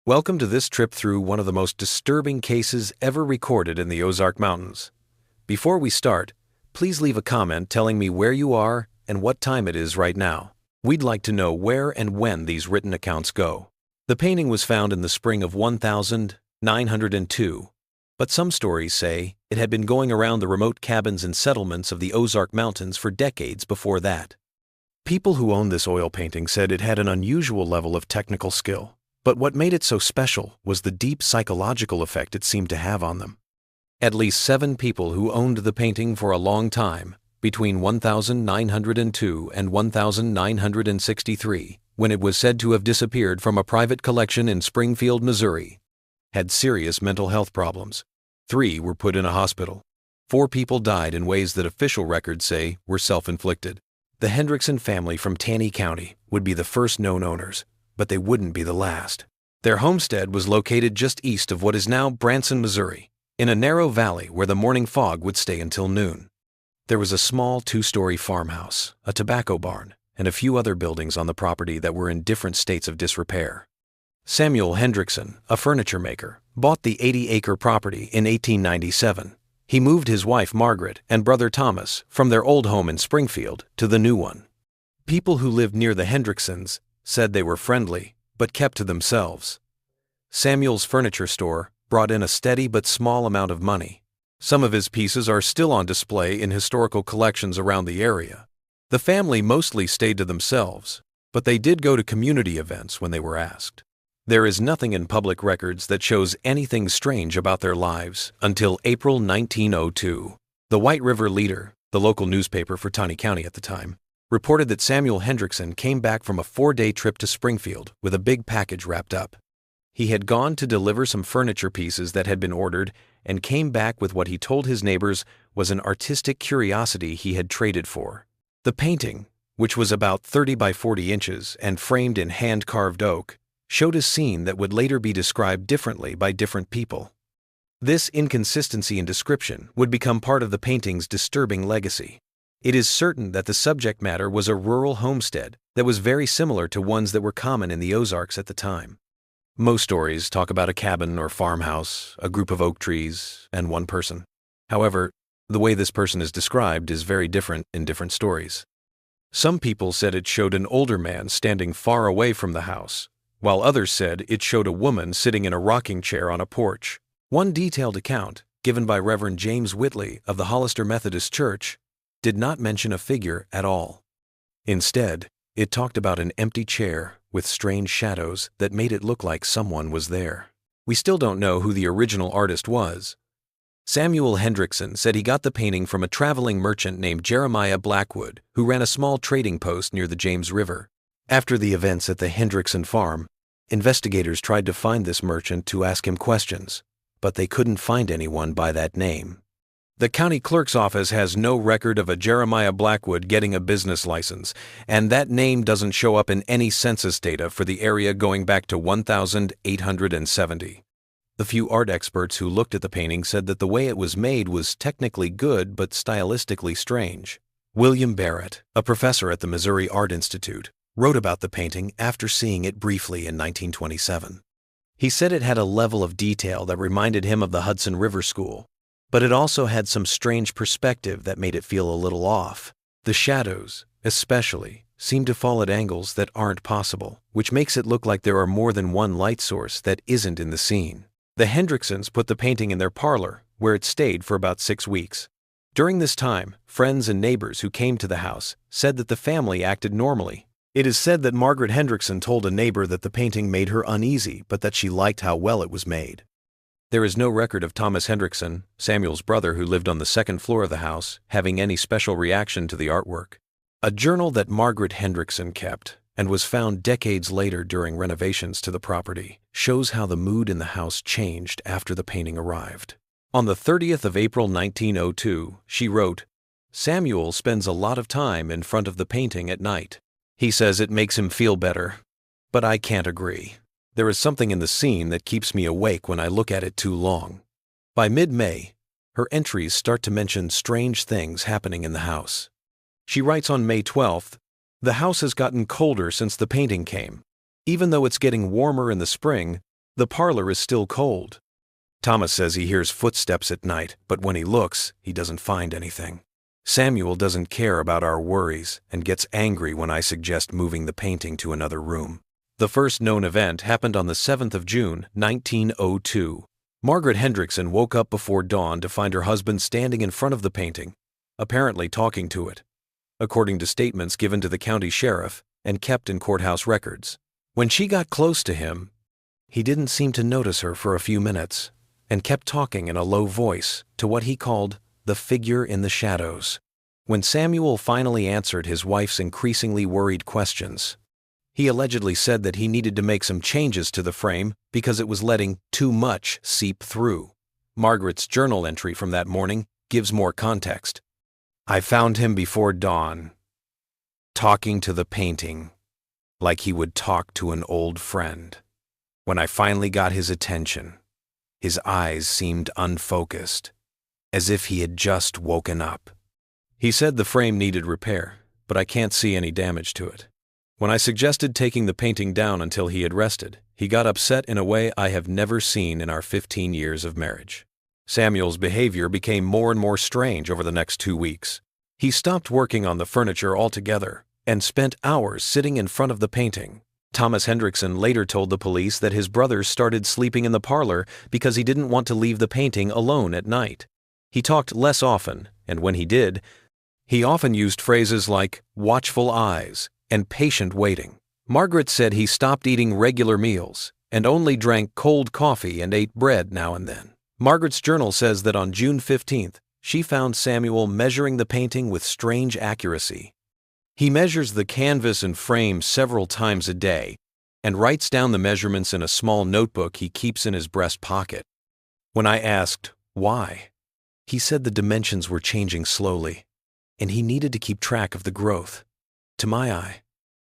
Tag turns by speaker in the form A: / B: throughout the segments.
A: Welcome to this trip through one of the most disturbing cases ever recorded in the Ozark Mountains. Before we start, please leave a comment telling me where you are and what time it is right now. We'd like to know where and when these written accounts go. The painting was found in the spring of 1902, but some stories say it had been going around the remote cabins and settlements of the Ozark Mountains for decades before that. People who owned this oil painting said it had an unusual level of technical skill. But what made it so special was the deep psychological effect it seemed to have on them. At least 7 people who owned the painting for a long time, between 1902 and 1963, when it was said to have disappeared from a private collection in Springfield, Missouri, had serious mental health problems. 3 were put in a hospital. 4 people died in ways that official records say were self-inflicted. The Hendrickson family from Taney County would be the first known owners, but they wouldn't be the last. Their homestead was located just east of what is now Branson, Missouri, in a narrow valley where the morning fog would stay until noon. There was a small 2-story farmhouse, a tobacco barn, and a few other buildings on the property that were in different states of disrepair. Samuel Hendrickson, a furniture maker, bought the 80-acre property in 1897. He moved his wife Margaret and brother Thomas from their old home in Springfield to the new one. People who lived near the Hendricksons said they were friendly, but kept to themselves. Samuel's furniture store brought in a steady but small amount of money. Some of his pieces are still on display in historical collections around the area. The family mostly stayed to themselves, but they did go to community events when they were asked. There is nothing in public records that shows anything strange about their lives until April 1902. The White River Leader, the local newspaper for Taney County at the time, reported that Samuel Hendrickson came back from a 4-day trip to Springfield with a big package wrapped up. He had gone to deliver some furniture pieces that had been ordered and came back with what he told his neighbors was an artistic curiosity he had traded for. The painting, which was about 30 by 40 inches and framed in hand-carved oak, showed a scene that would later be described differently by different people. This inconsistency in description would become part of the painting's disturbing legacy. It is certain that the subject matter was a rural homestead that was very similar to ones that were common in the Ozarks at the time. Most stories talk about a cabin or farmhouse, a group of oak trees, and one person. However, the way this person is described is very different in different stories. Some people said it showed an older man standing far away from the house, while others said it showed a woman sitting in a rocking chair on a porch. One detailed account, given by Reverend James Whitley of the Hollister Methodist Church, did not mention a figure at all. Instead, it talked about an empty chair with strange shadows that made it look like someone was there. We still don't know who the original artist was. Samuel Hendrickson said he got the painting from a traveling merchant named Jeremiah Blackwood, who ran a small trading post near the James River. After the events at the Hendrickson farm, investigators tried to find this merchant to ask him questions, but they couldn't find anyone by that name. The county clerk's office has no record of a Jeremiah Blackwood getting a business license, and that name doesn't show up in any census data for the area going back to 1870. The few art experts who looked at the painting said that the way it was made was technically good but stylistically strange. William Barrett, a professor at the Missouri Art Institute, wrote about the painting after seeing it briefly in 1927. He said it had a level of detail that reminded him of the Hudson River School, but it also had some strange perspective that made it feel a little off. The shadows, especially, seem to fall at angles that aren't possible, which makes it look like there are more than one light source that isn't in the scene. The Hendricksons put the painting in their parlor, where it stayed for about 6 weeks. During this time, friends and neighbors who came to the house said that the family acted normally. It is said that Margaret Hendrickson told a neighbor that the painting made her uneasy, but that she liked how well it was made. There is no record of Thomas Hendrickson, Samuel's brother who lived on the 2nd floor of the house, having any special reaction to the artwork. A journal that Margaret Hendrickson kept, and was found decades later during renovations to the property, shows how the mood in the house changed after the painting arrived. On the 30th of April 1902, she wrote, "Samuel spends a lot of time in front of the painting at night. He says it makes him feel better, but I can't agree. There is something in the scene that keeps me awake when I look at it too long." By mid-May, her entries start to mention strange things happening in the house. She writes on May 12th, "The house has gotten colder since the painting came. Even though it's getting warmer in the spring, The parlor is still cold. Thomas says he hears footsteps at night, but when he looks, he doesn't find anything. Samuel doesn't care about our worries and gets angry when I suggest moving the painting to another room. The first known event happened on the 7th of June, 1902. Margaret Hendrickson woke up before dawn to find her husband standing in front of the painting, apparently talking to it, according to statements given to the county sheriff and kept in courthouse records. When she got close to him, he didn't seem to notice her for a few minutes and kept talking in a low voice to what he called the figure in the shadows. When Samuel finally answered his wife's increasingly worried questions, he allegedly said that he needed to make some changes to the frame because it was letting too much seep through. Margaret's journal entry from that morning gives more context. I found him before dawn, talking to the painting, like he would talk to an old friend. When I finally got his attention, his eyes seemed unfocused, as if he had just woken up. He said the frame needed repair, but I can't see any damage to it. When I suggested taking the painting down until he had rested, he got upset in a way I have never seen in our 15 years of marriage. Samuel's behavior became more and more strange over the next 2 weeks. He stopped working on the furniture altogether and spent hours sitting in front of the painting. Thomas Hendrickson later told the police that his brothers started sleeping in the parlor because he didn't want to leave the painting alone at night. He talked less often, and when he did, he often used phrases like watchful eyes and patient waiting. Margaret said he stopped eating regular meals and only drank cold coffee and ate bread now and then. Margaret's journal says that on June 15th, she found Samuel measuring the painting with strange accuracy. He measures the canvas and frame several times a day and writes down the measurements in a small notebook he keeps in his breast pocket. When I asked why, he said the dimensions were changing slowly, and he needed to keep track of the growth. To my eye,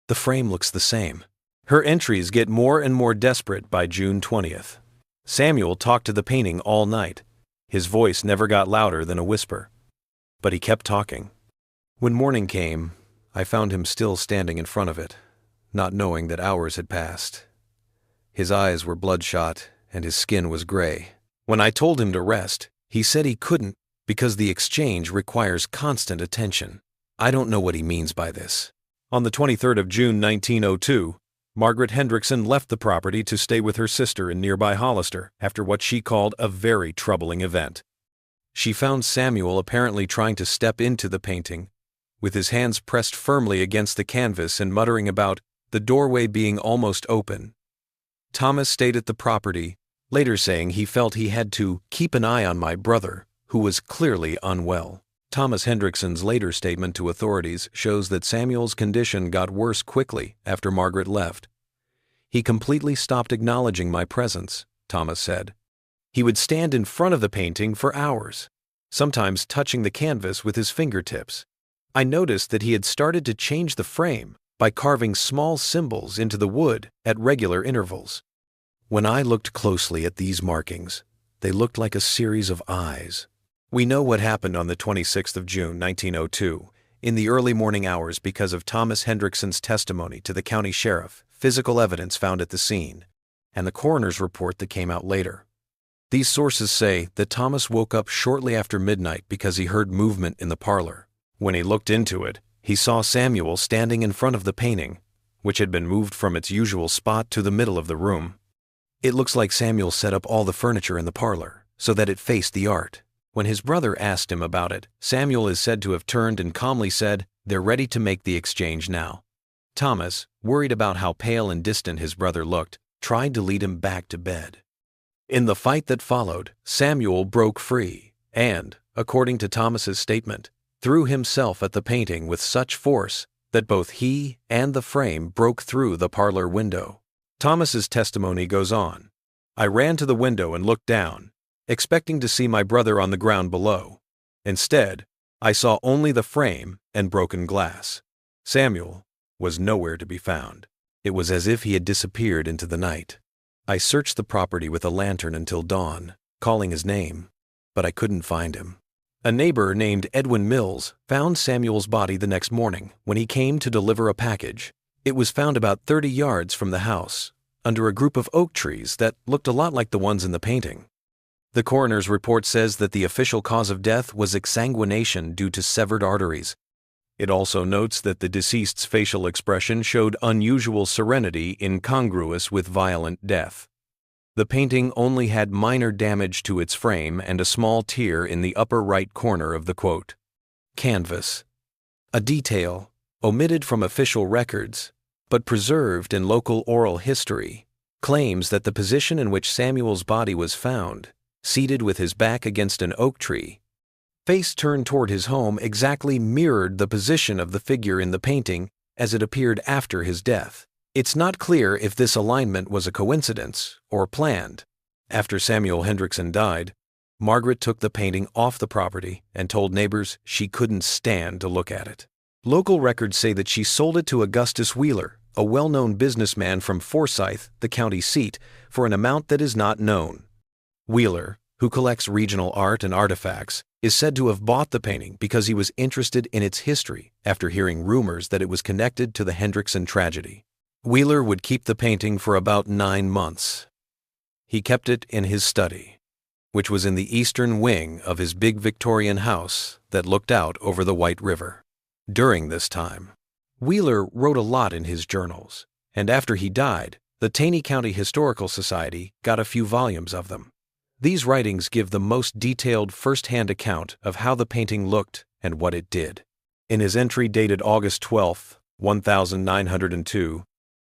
A: the frame looks the same. Her entries get more and more desperate by June 20th. Samuel talked to the painting all night. His voice never got louder than a whisper, but he kept talking. When morning came, I found him still standing in front of it, not knowing that hours had passed. His eyes were bloodshot and his skin was gray. When I told him to rest, he said he couldn't because the exchange requires constant attention. I don't know what he means by this. On the 23rd of June 1902, Margaret Hendrickson left the property to stay with her sister in nearby Hollister after what she called a very troubling event. She found Samuel apparently trying to step into the painting, with his hands pressed firmly against the canvas and muttering about the doorway being almost open. Thomas stayed at the property, later saying he felt he had to keep an eye on my brother, who was clearly unwell. Thomas Hendrickson's later statement to authorities shows that Samuel's condition got worse quickly after Margaret left. He completely stopped acknowledging my presence, Thomas said. He would stand in front of the painting for hours, sometimes touching the canvas with his fingertips. I noticed that he had started to change the frame by carving small symbols into the wood at regular intervals. When I looked closely at these markings, they looked like a series of eyes. We know what happened on the 26th of June, 1902, in the early morning hours because of Thomas Hendrickson's testimony to the county sheriff, physical evidence found at the scene, and the coroner's report that came out later. These sources say that Thomas woke up shortly after midnight because he heard movement in the parlor. When he looked into it, he saw Samuel standing in front of the painting, which had been moved from its usual spot to the middle of the room. It looks like Samuel set up all the furniture in the parlor so that it faced the art. When his brother asked him about it, Samuel is said to have turned and calmly said, "They're ready to make the exchange now." Thomas, worried about how pale and distant his brother looked, tried to lead him back to bed. In the fight that followed, Samuel broke free and, according to Thomas's statement, threw himself at the painting with such force that both he and the frame broke through the parlor window. Thomas's testimony goes on. I ran to the window and looked down, expecting to see my brother on the ground below. Instead, I saw only the frame and broken glass. Samuel was nowhere to be found. It was as if he had disappeared into the night. I searched the property with a lantern until dawn, calling his name, but I couldn't find him. A neighbor named Edwin Mills found Samuel's body the next morning when he came to deliver a package. It was found about 30 yards from the house, under a group of oak trees that looked a lot like the ones in the painting. The coroner's report says that the official cause of death was exsanguination due to severed arteries. It also notes that the deceased's facial expression showed unusual serenity incongruous with violent death. The painting only had minor damage to its frame and a small tear in the upper right corner of the quote, canvas. A detail omitted from official records, but preserved in local oral history, claims that the position in which Samuel's body was found, seated with his back against an oak tree, face turned toward his home, exactly mirrored the position of the figure in the painting as it appeared after his death. It's not clear if this alignment was a coincidence or planned. After Samuel Hendrickson died, Margaret took the painting off the property and told neighbors she couldn't stand to look at it. Local records say that she sold it to Augustus Wheeler, a well-known businessman from Forsyth, the county seat, for an amount that is not known. Wheeler, who collects regional art and artifacts, is said to have bought the painting because he was interested in its history after hearing rumors that it was connected to the Hendrickson tragedy. Wheeler would keep the painting for about 9 months. He kept it in his study, which was in the eastern wing of his big Victorian house that looked out over the White River. During this time, Wheeler wrote a lot in his journals, and after he died, the Taney County Historical Society got a few volumes of them. These writings give the most detailed first-hand account of how the painting looked and what it did. In his entry dated August 12, 1902,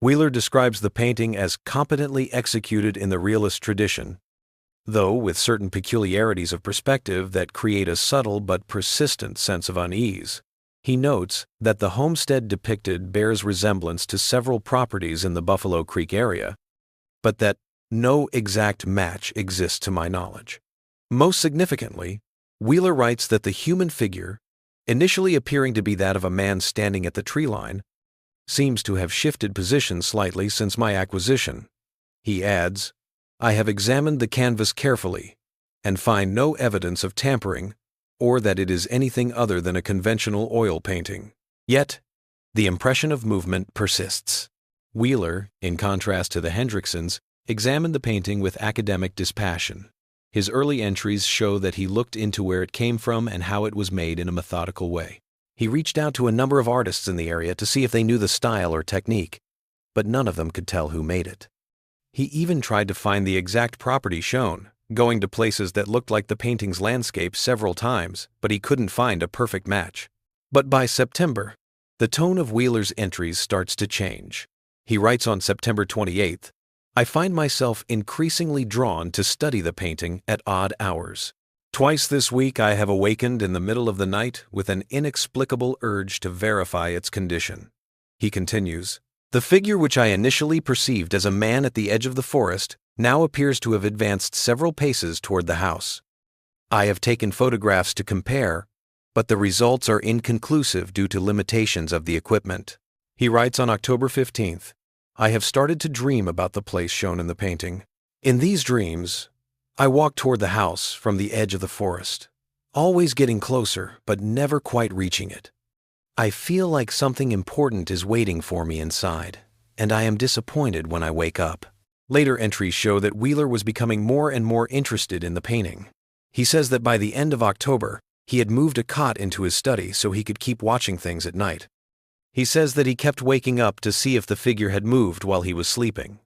A: Wheeler describes the painting as competently executed in the realist tradition, though with certain peculiarities of perspective that create a subtle but persistent sense of unease. He notes that the homestead depicted bears resemblance to several properties in the Buffalo Creek area, but that no exact match exists to my knowledge. Most significantly, Wheeler writes that the human figure, initially appearing to be that of a man standing at the tree line, seems to have shifted position slightly since my acquisition. He adds, I have examined the canvas carefully and find no evidence of tampering or that it is anything other than a conventional oil painting. Yet, the impression of movement persists. Wheeler, in contrast to the Hendricksons, examined the painting with academic dispassion. His early entries show that he looked into where it came from and how it was made in a methodical way. He reached out to a number of artists in the area to see if they knew the style or technique, but none of them could tell who made it. He even tried to find the exact property shown, going to places that looked like the painting's landscape several times, but he couldn't find a perfect match. But by September, the tone of Wheeler's entries starts to change. He writes on September 28th, I find myself increasingly drawn to study the painting at odd hours. Twice this week I have awakened in the middle of the night with an inexplicable urge to verify its condition. He continues, the figure which I initially perceived as a man at the edge of the forest now appears to have advanced several paces toward the house. I have taken photographs to compare, but the results are inconclusive due to limitations of the equipment. He writes on October 15th, I have started to dream about the place shown in the painting. In these dreams, I walk toward the house from the edge of the forest, always getting closer but never quite reaching it. I feel like something important is waiting for me inside, and I am disappointed when I wake up. Later entries show that Wheeler was becoming more and more interested in the painting. He says that by the end of October, he had moved a cot into his study so he could keep watching things at night. He says that he kept waking up to see if the figure had moved while he was sleeping.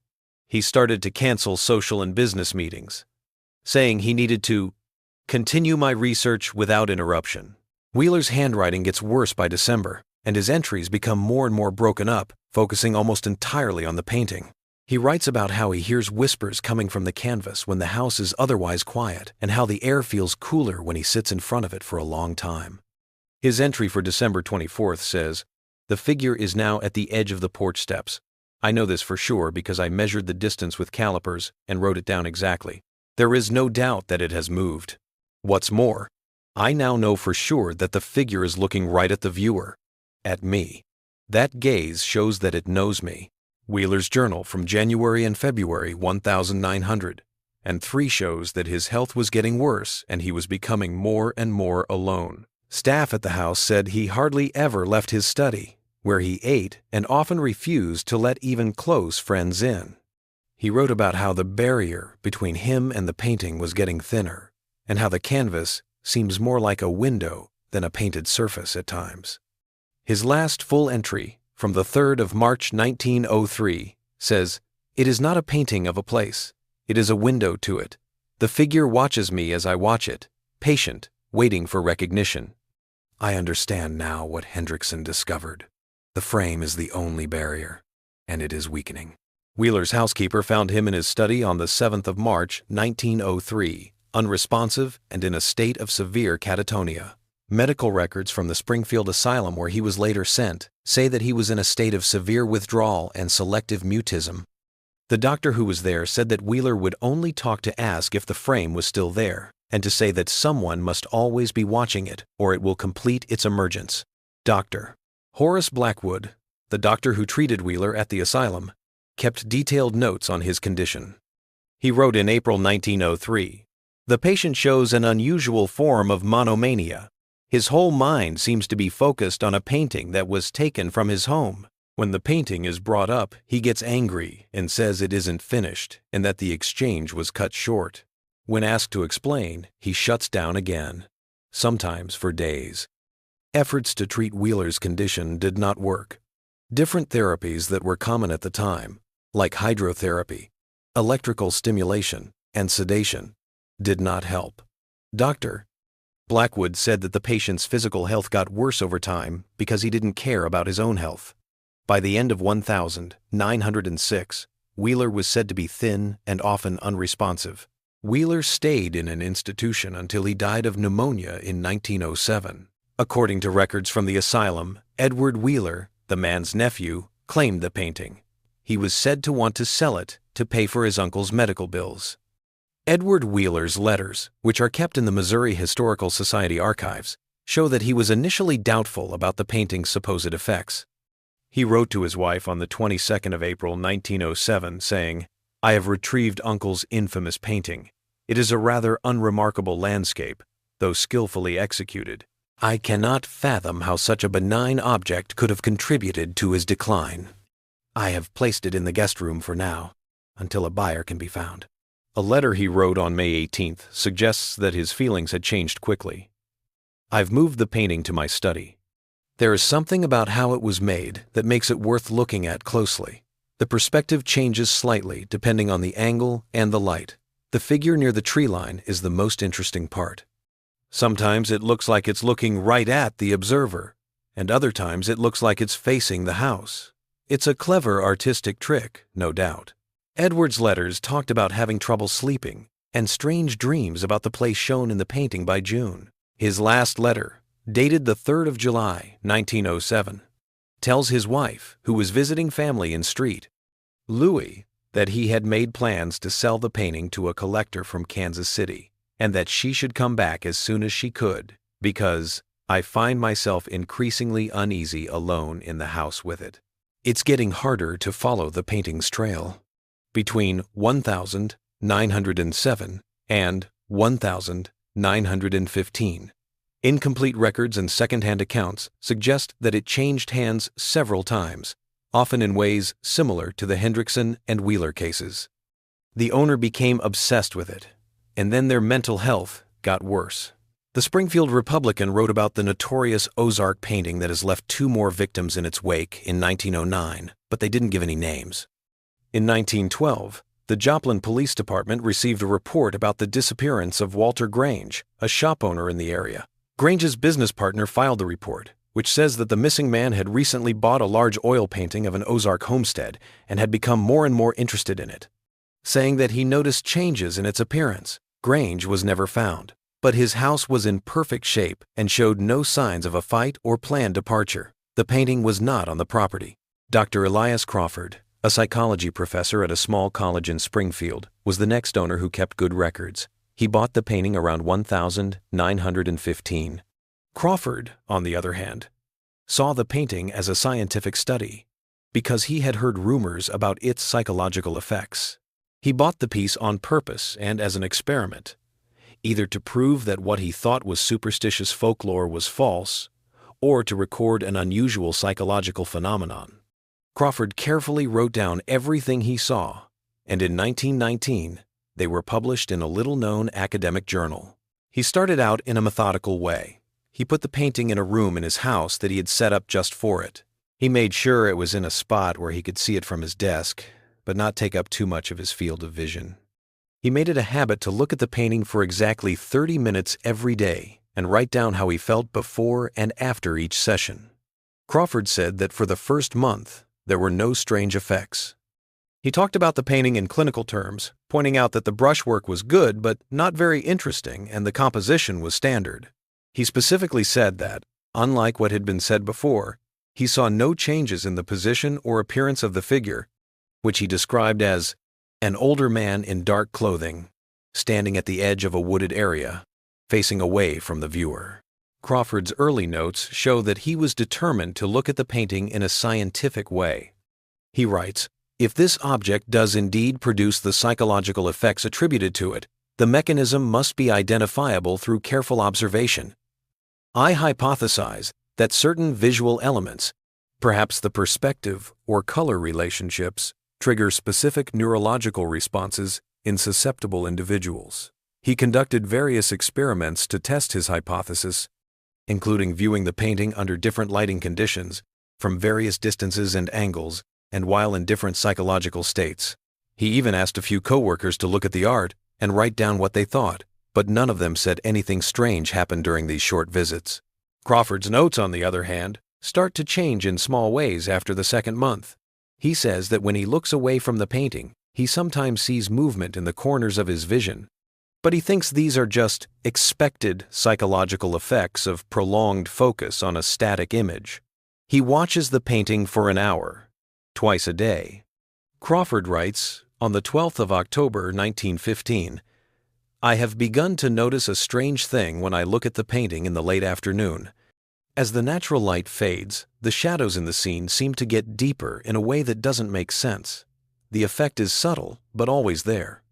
A: He started to cancel social and business meetings, saying he needed to continue my research without interruption. Wheeler's handwriting gets worse by December, and his entries become more and more broken up, focusing almost entirely on the painting. He writes about how he hears whispers coming from the canvas when the house is otherwise quiet, and how the air feels cooler when he sits in front of it for a long time. His entry for December 24th says, the figure is now at the edge of the porch steps. I know this for sure because I measured the distance with calipers and wrote it down exactly. There is no doubt that it has moved. What's more, I now know for sure that the figure is looking right at the viewer, at me. That gaze shows that it knows me. Wheeler's journal from January and February 1900, and 3 shows that his health was getting worse and he was becoming more and more alone. Staff at the house said he hardly ever left his study, where he ate and often refused to let even close friends in. He wrote about how the barrier between him and the painting was getting thinner, and how the canvas seems more like a window than a painted surface at times. His last full entry, from the 3rd of March 1903, says, "It is not a painting of a place. It is a window to it. The figure watches me as I watch it, patient, waiting for recognition. I understand now what Hendrickson discovered. The frame is the only barrier, and it is weakening." Wheeler's housekeeper found him in his study on the 7th of March 1903, unresponsive and in a state of severe catatonia. Medical records from the Springfield Asylum, where he was later sent, say that he was in a state of severe withdrawal and selective mutism. The doctor who was there said that Wheeler would only talk to ask if the frame was still there, and to say that someone must always be watching it or it will complete its emergence. Dr. Horace Blackwood, the doctor who treated Wheeler at the asylum, kept detailed notes on his condition. He wrote in April 1903, "The patient shows an unusual form of monomania. His whole mind seems to be focused on a painting that was taken from his home. When the painting is brought up, he gets angry and says it isn't finished and that the exchange was cut short. When asked to explain, he shuts down again, sometimes for days." Efforts to treat Wheeler's condition did not work. Different therapies that were common at the time, like hydrotherapy, electrical stimulation, and sedation, did not help. Dr. Blackwood said that the patient's physical health got worse over time because he didn't care about his own health. By the end of 1906, Wheeler was said to be thin and often unresponsive. Wheeler stayed in an institution until he died of pneumonia in 1907. According to records from the asylum, Edward Wheeler, the man's nephew, claimed the painting. He was said to want to sell it to pay for his uncle's medical bills. Edward Wheeler's letters, which are kept in the Missouri Historical Society archives, show that he was initially doubtful about the painting's supposed effects. He wrote to his wife on the 22nd of April 1907 saying, "I have retrieved Uncle's infamous painting. It is a rather unremarkable landscape, though skillfully executed. I cannot fathom how such a benign object could have contributed to his decline. I have placed it in the guest room for now, until a buyer can be found." A letter he wrote on May 18th suggests that his feelings had changed quickly. "I've moved the painting to my study. There is something about how it was made that makes it worth looking at closely. The perspective changes slightly depending on the angle and the light. The figure near the tree line is the most interesting part. Sometimes it looks like it's looking right at the observer, and other times it looks like it's facing the house. It's a clever artistic trick, no doubt." Edward's letters talked about having trouble sleeping and strange dreams about the place shown in the painting by June. His last letter, dated the 3rd of July, 1907, tells his wife, who was visiting family in Street, Louis, that he had made plans to sell the painting to a collector from Kansas City, and that she should come back as soon as she could, because "I find myself increasingly uneasy alone in the house with it. It's getting harder to follow the painting's trail." Between 1907 and 1915, incomplete records and second-hand accounts suggest that it changed hands several times, often in ways similar to the Hendrickson and Wheeler cases. The owner became obsessed with it, and then their mental health got worse. The Springfield Republican wrote about the notorious Ozark painting that has left 2 more victims in its wake in 1909, but they didn't give any names. In 1912, the Joplin Police Department received a report about the disappearance of Walter Grange, a shop owner in the area. Grange's business partner filed the report, which says that the missing man had recently bought a large oil painting of an Ozark homestead and had become more and more interested in it. Saying that he noticed changes in its appearance, Grange was never found, but his house was in perfect shape and showed no signs of a fight or planned departure. The painting was not on the property. Dr. Elias Crawford, a psychology professor at a small college in Springfield, was the next owner who kept good records. He bought the painting around 1915. Crawford, on the other hand, saw the painting as a scientific study because he had heard rumors about its psychological effects. He bought the piece on purpose and as an experiment, either to prove that what he thought was superstitious folklore was false or to record an unusual psychological phenomenon. Crawford carefully wrote down everything he saw and in 1919, they were published in a little-known academic journal. He started out in a methodical way. He put the painting in a room in his house that he had set up just for it. He made sure it was in a spot where he could see it from his desk, but not take up too much of his field of vision. He made it a habit to look at the painting for exactly 30 minutes every day and write down how he felt before and after each session. Crawford said that for the first month, there were no strange effects. He talked about the painting in clinical terms, pointing out that the brushwork was good but not very interesting and the composition was standard. He specifically said that, unlike what had been said before, he saw no changes in the position or appearance of the figure, which he described as an older man in dark clothing, standing at the edge of a wooded area, facing away from the viewer. Crawford's early notes show that he was determined to look at the painting in a scientific way. He writes, "If this object does indeed produce the psychological effects attributed to it, the mechanism must be identifiable through careful observation. I hypothesize that certain visual elements, perhaps the perspective or color relationships, trigger specific neurological responses in susceptible individuals." He conducted various experiments to test his hypothesis, including viewing the painting under different lighting conditions, from various distances and angles, and while in different psychological states. He even asked a few coworkers to look at the art and write down what they thought, but none of them said anything strange happened during these short visits. Crawford's notes, on the other hand, start to change in small ways after the second month. He says that when he looks away from the painting, he sometimes sees movement in the corners of his vision, but he thinks these are just expected psychological effects of prolonged focus on a static image. He watches the painting for an hour, twice a day. Crawford writes, on the 12th of October, 1915, "I have begun to notice a strange thing when I look at the painting in the late afternoon. As the natural light fades, the shadows in the scene seem to get deeper in a way that doesn't make sense. The effect is subtle, but always there.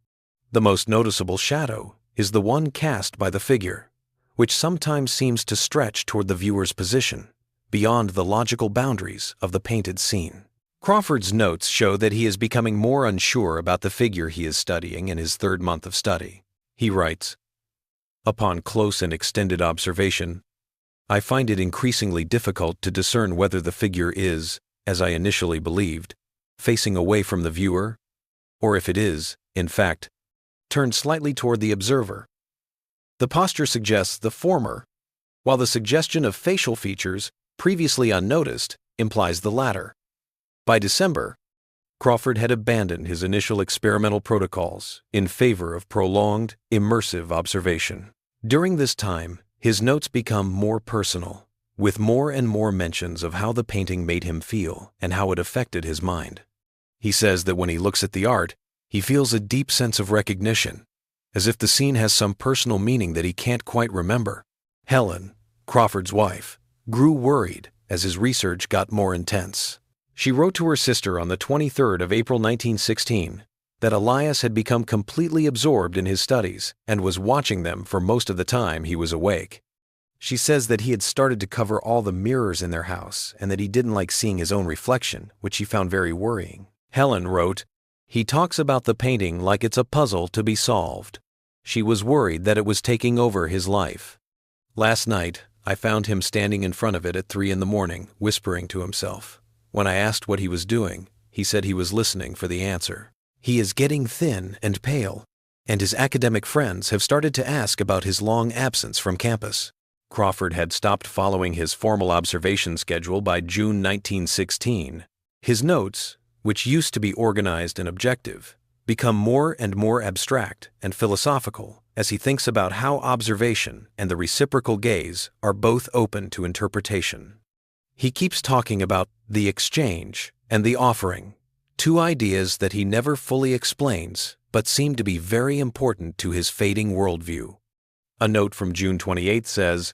A: The most noticeable shadow is the one cast by the figure, which sometimes seems to stretch toward the viewer's position, beyond the logical boundaries of the painted scene." Crawford's notes show that he is becoming more unsure about the figure he is studying in his third month of study. He writes, "Upon close and extended observation, I find it increasingly difficult to discern whether the figure is, as I initially believed, facing away from the viewer, or if it is, in fact, turned slightly toward the observer. The posture suggests the former, while the suggestion of facial features, previously unnoticed, implies the latter." By December, Crawford had abandoned his initial experimental protocols in favor of prolonged, immersive observation. During this time, his notes become more personal, with more and more mentions of how the painting made him feel and how it affected his mind. He says that when he looks at the art, he feels a deep sense of recognition, as if the scene has some personal meaning that he can't quite remember. Helen, Crawford's wife, grew worried as his research got more intense. She wrote to her sister on the 23rd of April 1916 that Elias had become completely absorbed in his studies and was watching them for most of the time he was awake. She says that he had started to cover all the mirrors in their house and that he didn't like seeing his own reflection, which she found very worrying. Helen wrote, "He talks about the painting like it's a puzzle to be solved." She was worried that it was taking over his life. "Last night, I found him standing in front of it at 3 a.m, whispering to himself. When I asked what he was doing, he said he was listening for the answer. He is getting thin and pale, and his academic friends have started to ask about his long absence from campus." Crawford had stopped following his formal observation schedule by June 1916. His notes, which used to be organized and objective, become more and more abstract and philosophical as he thinks about how observation and the reciprocal gaze are both open to interpretation. He keeps talking about the exchange and the offering, two ideas that he never fully explains but seem to be very important to his fading worldview. A note from June 28 says,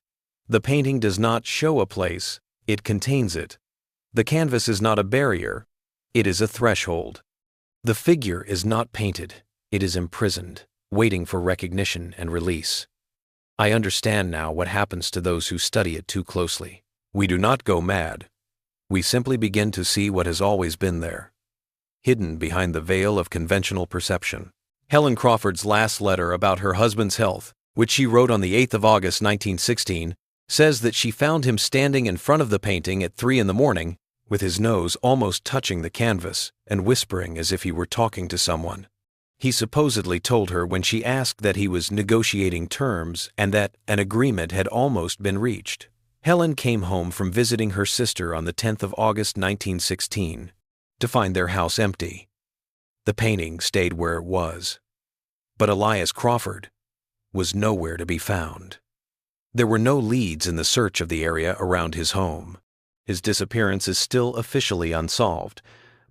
A: "The painting does not show a place, it contains it. The canvas is not a barrier, it is a threshold. The figure is not painted, it is imprisoned, waiting for recognition and release. I understand now what happens to those who study it too closely. We do not go mad. We simply begin to see what has always been there. hidden behind the veil of conventional perception. Helen Crawford's last letter about her husband's health, which she wrote on the 8th of August 1916, says that she found him standing in front of the painting at 3 in the morning, with his nose almost touching the canvas and whispering as if he were talking to someone. He supposedly told her when she asked that he was negotiating terms and that an agreement had almost been reached. Helen came home from visiting her sister on the 10th of August 1916 to find their house empty. The painting stayed where it was, but Elias Crawford was nowhere to be found. There were no leads in the search of the area around his home. His disappearance is still officially unsolved,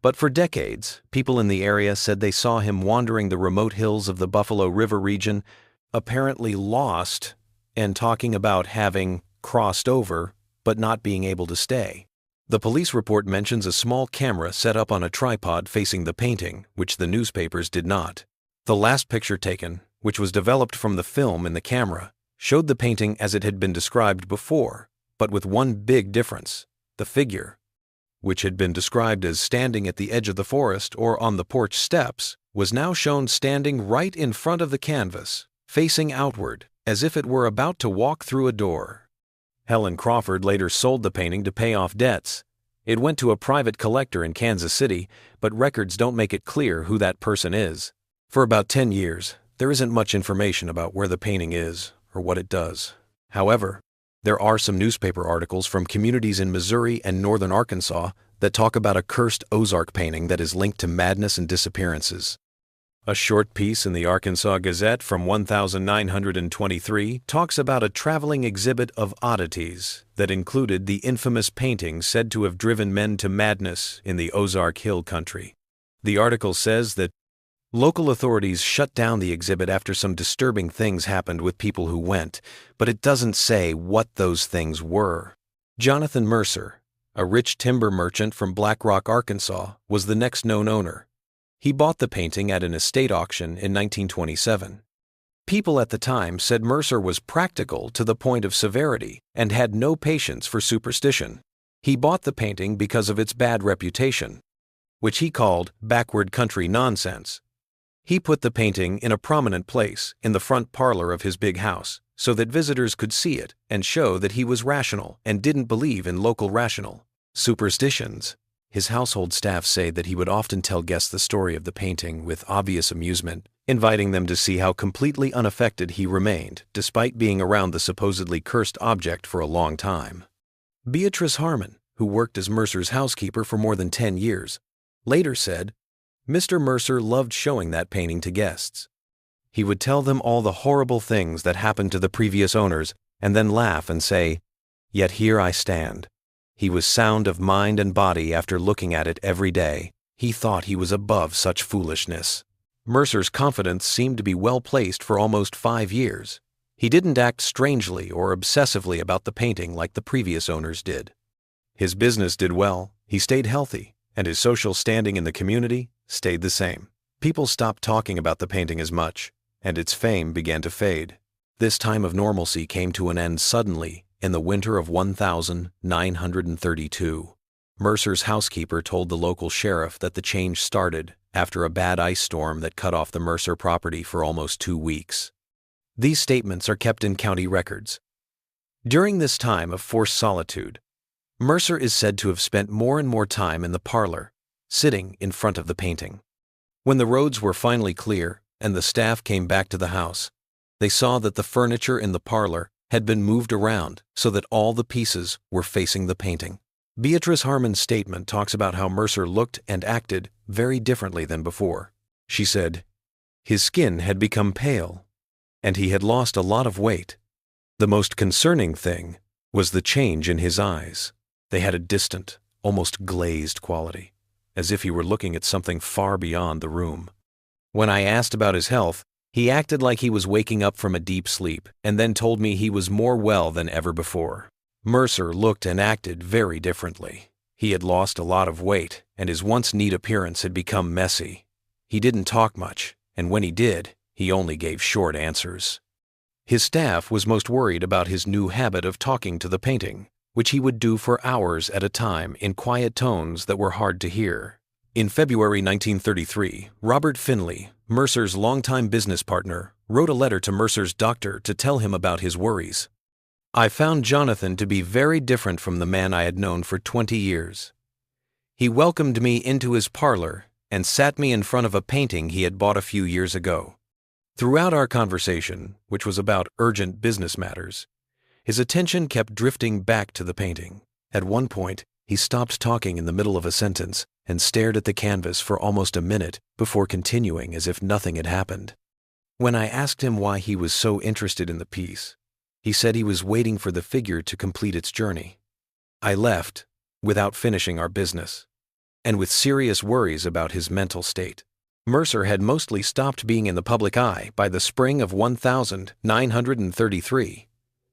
A: but for decades, people in the area said they saw him wandering the remote hills of the Buffalo River region, apparently lost, and talking about having crossed over but not being able to stay. The police report mentions a small camera set up on a tripod facing the painting, which the newspapers did not. The last picture taken, which was developed from the film in the camera, showed the painting as it had been described before, but with one big difference. The figure, which had been described as standing at the edge of the forest or on the porch steps, was now shown standing right in front of the canvas, facing outward, as if it were about to walk through a door. Helen Crawford later sold the painting to pay off debts. It went to a private collector in Kansas City, but records don't make it clear who that person is. For about 10 years, there isn't much information about where the painting is or what it does. However, there are some newspaper articles from communities in Missouri and northern Arkansas that talk about a cursed Ozark painting that is linked to madness and disappearances. A short piece in the Arkansas Gazette from 1923 talks about a traveling exhibit of oddities that included the infamous painting said to have driven men to madness in the Ozark Hill country. The article says that local authorities shut down the exhibit after some disturbing things happened with people who went, but it doesn't say what those things were. Jonathan Mercer, a rich timber merchant from Black Rock, Arkansas, was the next known owner. He bought the painting at an estate auction in 1927. People at the time said Mercer was practical to the point of severity and had no patience for superstition. He bought the painting because of its bad reputation, which he called backward country nonsense. He put the painting in a prominent place in the front parlor of his big house so that visitors could see it and show that he was rational and didn't believe in local rational superstitions. His household staff say that he would often tell guests the story of the painting with obvious amusement, inviting them to see how completely unaffected he remained despite being around the supposedly cursed object for a long time. Beatrice Harmon, who worked as Mercer's housekeeper for more than 10 years, later said, Mr. Mercer loved showing that painting to guests. He would tell them all the horrible things that happened to the previous owners and then laugh and say, "Yet here I stand." He was sound of mind and body after looking at it every day. He thought he was above such foolishness. Mercer's confidence seemed to be well placed for almost 5 years. He didn't act strangely or obsessively about the painting like the previous owners did. His business did well, he stayed healthy, and his social standing in the community stayed the same. People stopped talking about the painting as much, and its fame began to fade. This time of normalcy came to an end suddenly in the winter of 1932. Mercer's housekeeper told the local sheriff that the change started after a bad ice storm that cut off the Mercer property for almost 2 weeks. These statements are kept in county records. During this time of forced solitude, Mercer is said to have spent more and more time in the parlor, sitting in front of the painting. When the roads were finally clear and the staff came back to the house, they saw that the furniture in the parlor had been moved around so that all the pieces were facing the painting. Beatrice Harmon's statement talks about how Mercer looked and acted very differently than before. She said, his skin had become pale, and he had lost a lot of weight. The most concerning thing was the change in his eyes. They had a distant, almost glazed quality, as if he were looking at something far beyond the room. When I asked about his health, he acted like he was waking up from a deep sleep and then told me he was more well than ever before. Mercer looked and acted very differently. He had lost a lot of weight, and his once neat appearance had become messy. He didn't talk much, and when he did, he only gave short answers. His staff was most worried about his new habit of talking to the painting, which he would do for hours at a time in quiet tones that were hard to hear. In February 1933, Robert Finley, Mercer's longtime business partner, wrote a letter to Mercer's doctor to tell him about his worries. I found Jonathan to be very different from the man I had known for 20 years. He welcomed me into his parlor and sat me in front of a painting he had bought a few years ago. Throughout our conversation, which was about urgent business matters, his attention kept drifting back to the painting. At one point, he stopped talking in the middle of a sentence and stared at the canvas for almost a minute before continuing as if nothing had happened. When I asked him why he was so interested in the piece, he said he was waiting for the figure to complete its journey. I left without finishing our business, and with serious worries about his mental state. Mercer had mostly stopped being in the public eye by the spring of 1933.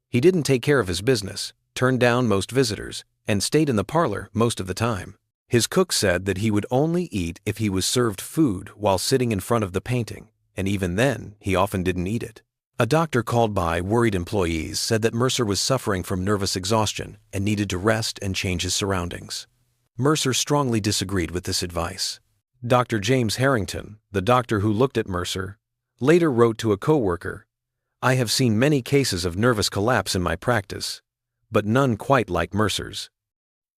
A: He didn't take care of his business, turned down most visitors, and stayed in the parlor most of the time. His cook said that he would only eat if he was served food while sitting in front of the painting, and even then, he often didn't eat it. A doctor called by worried employees said that Mercer was suffering from nervous exhaustion and needed to rest and change his surroundings. Mercer strongly disagreed with this advice. Dr. James Harrington, the doctor who looked at Mercer, later wrote to a coworker, "I have seen many cases of nervous collapse in my practice, but none quite like Mercer's.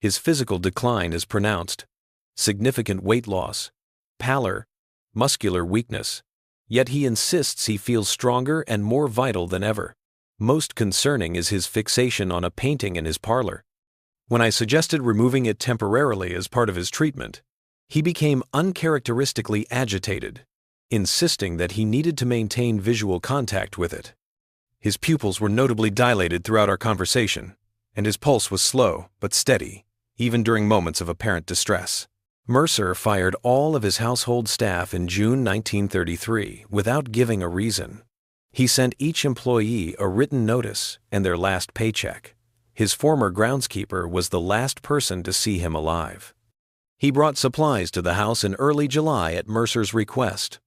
A: His physical decline is pronounced, significant weight loss, pallor, muscular weakness, yet he insists he feels stronger and more vital than ever. Most concerning is his fixation on a painting in his parlor. When I suggested removing it temporarily as part of his treatment, he became uncharacteristically agitated, insisting that he needed to maintain visual contact with it. His pupils were notably dilated throughout our conversation, and his pulse was slow but steady, even during moments of apparent distress." Mercer fired all of his household staff in June 1933 without giving a reason. He sent each employee a written notice and their last paycheck. His former groundskeeper was the last person to see him alive. He brought supplies to the house in early July at Mercer's request.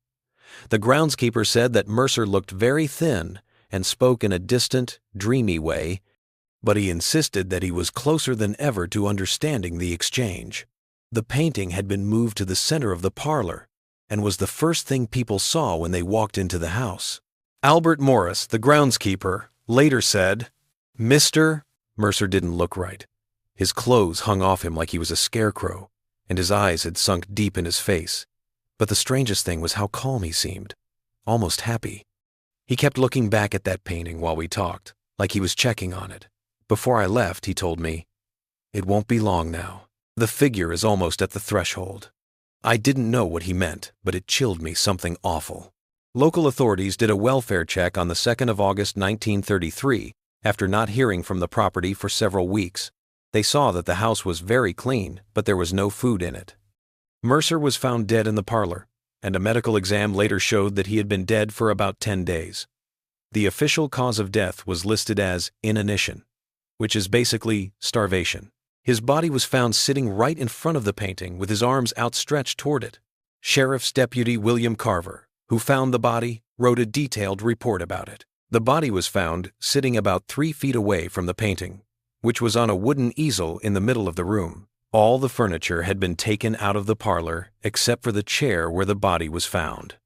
A: The groundskeeper said that Mercer looked very thin and spoke in a distant, dreamy way, but he insisted that he was closer than ever to understanding the exchange. The painting had been moved to the center of the parlor and was the first thing people saw when they walked into the house. Albert Morris, the groundskeeper, later said, "Mr." Mercer didn't look right. His clothes hung off him like he was a scarecrow, and his eyes had sunk deep in his face. But the strangest thing was how calm he seemed, almost happy. He kept looking back at that painting while we talked, like he was checking on it. Before I left, he told me, "It won't be long now. The figure is almost at the threshold." I didn't know what he meant, but it chilled me something awful. Local authorities did a welfare check on the 2nd of August 1933 after not hearing from the property for several weeks. They saw that the house was very clean, but there was no food in it. Mercer was found dead in the parlor, and a medical exam later showed that he had been dead for about 10 days. The official cause of death was listed as inanition, which is basically starvation. His body was found sitting right in front of the painting with his arms outstretched toward it. Sheriff's Deputy William Carver, who found the body, wrote a detailed report about it. The body was found sitting about 3 feet away from the painting, which was on a wooden easel in the middle of the room. All the furniture had been taken out of the parlor except for the chair where the body was found.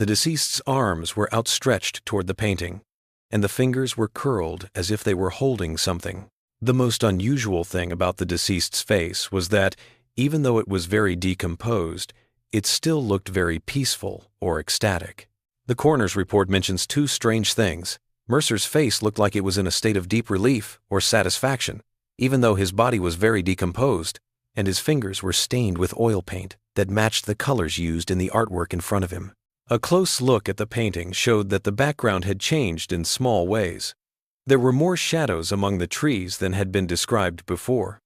A: The deceased's arms were outstretched toward the painting, and the fingers were curled as if they were holding something. The most unusual thing about the deceased's face was that, even though it was very decomposed, it still looked very peaceful or ecstatic. The coroner's report mentions 2 strange things. Mercer's face looked like it was in a state of deep relief or satisfaction, even though his body was very decomposed, and his fingers were stained with oil paint that matched the colors used in the artwork in front of him. A close look at the painting showed that the background had changed in small ways. There were more shadows among the trees than had been described before.